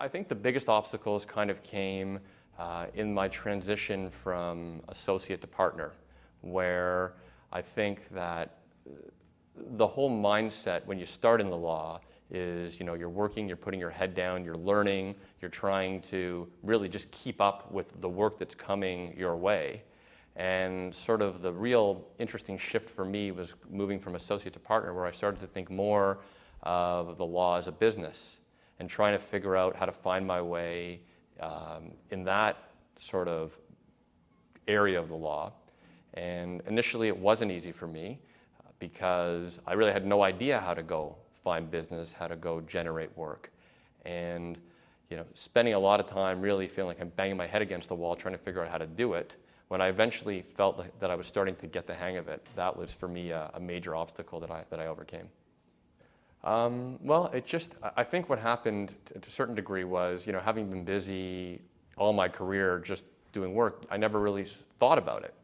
I think the biggest obstacles kind of came in my transition from associate to partner, where I think that the whole mindset when you start in the law is, you're working, you're putting your head down, you're learning, you're trying to really just keep up with the work that's coming your way. And sort of the real interesting shift for me was moving from associate to partner, where I started to think more of the law as a business and trying to figure out how to find my way in that sort of area of the law. And initially it wasn't easy for me because I really had no idea how to go find business, how to go generate work. And spending a lot of time really feeling like I'm banging my head against the wall trying to figure out how to do it. When I eventually felt that I was starting to get the hang of it, that was for me a major obstacle that I overcame. Well, I think what happened to a certain degree was, having been busy all my career just doing work, I never really thought about it.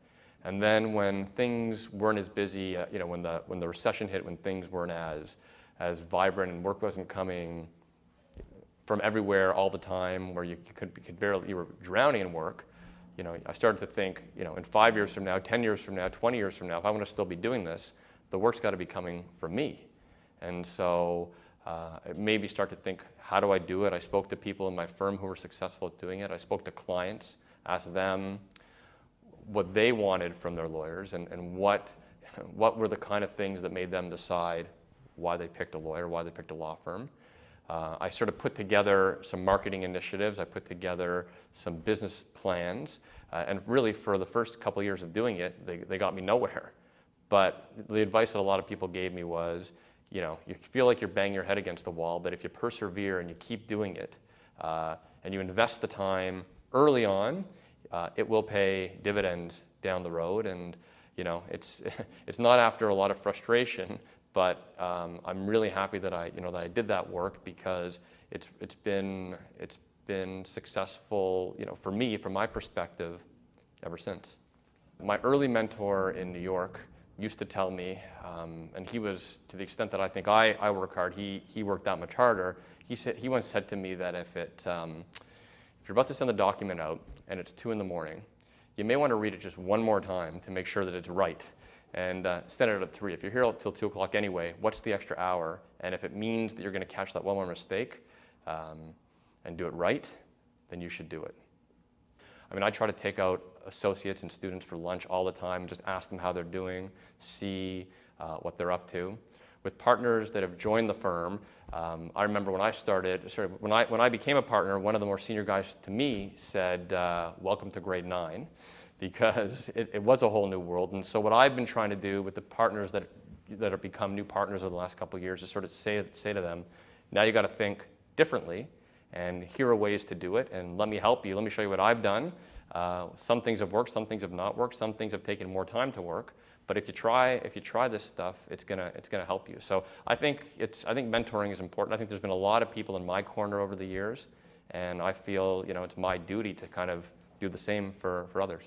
And then when things weren't as busy, when the recession hit, when things weren't as vibrant and work wasn't coming from everywhere all the time, where you were drowning in work, I started to think, in 5 years from now, 10 years from now, 20 years from now, if I want to still be doing this, the work's got to be coming from me. And so it made me start to think, how do I do it? I spoke to people in my firm who were successful at doing it. I spoke to clients, asked them what they wanted from their lawyers and what were the kind of things that made them decide why they picked a lawyer, why they picked a law firm. I sort of put together some marketing initiatives. I put together some business plans. And really, for the first couple of years of doing it, they got me nowhere. But the advice that a lot of people gave me was, you feel like you're banging your head against the wall, but if you persevere and you keep doing it, and you invest the time early on, it will pay dividends down the road. And it's not after a lot of frustration, but I'm really happy that I did that work, because it's been successful, for me, from my perspective, ever since. My early mentor in New York used to tell me, and he was, to the extent that I think I work hard, he worked that much harder. He once said to me that if you're about to send a document out and it's 2 a.m, you may want to read it just one more time to make sure that it's right. And send it at 3. If you're here till 2 o'clock anyway, what's the extra hour? And if it means that you're going to catch that one more mistake and do it right, then you should do it. I mean, I try to take out associates and students for lunch all the time, just ask them how they're doing, see what they're up to. With partners that have joined the firm, I remember when I when I became a partner, one of the more senior guys to me said, "Welcome to grade 9." Because it was a whole new world. And so what I've been trying to do with the partners that have become new partners over the last couple of years is sort of say to them, now you got to think differently, and here are ways to do it, and let me help you. Let me show you what I've done. Some things have worked, some things have not worked, some things have taken more time to work. But if you try this stuff, it's gonna help you. So I think mentoring is important. I think there's been a lot of people in my corner over the years, and I feel it's my duty to kind of do the same for others.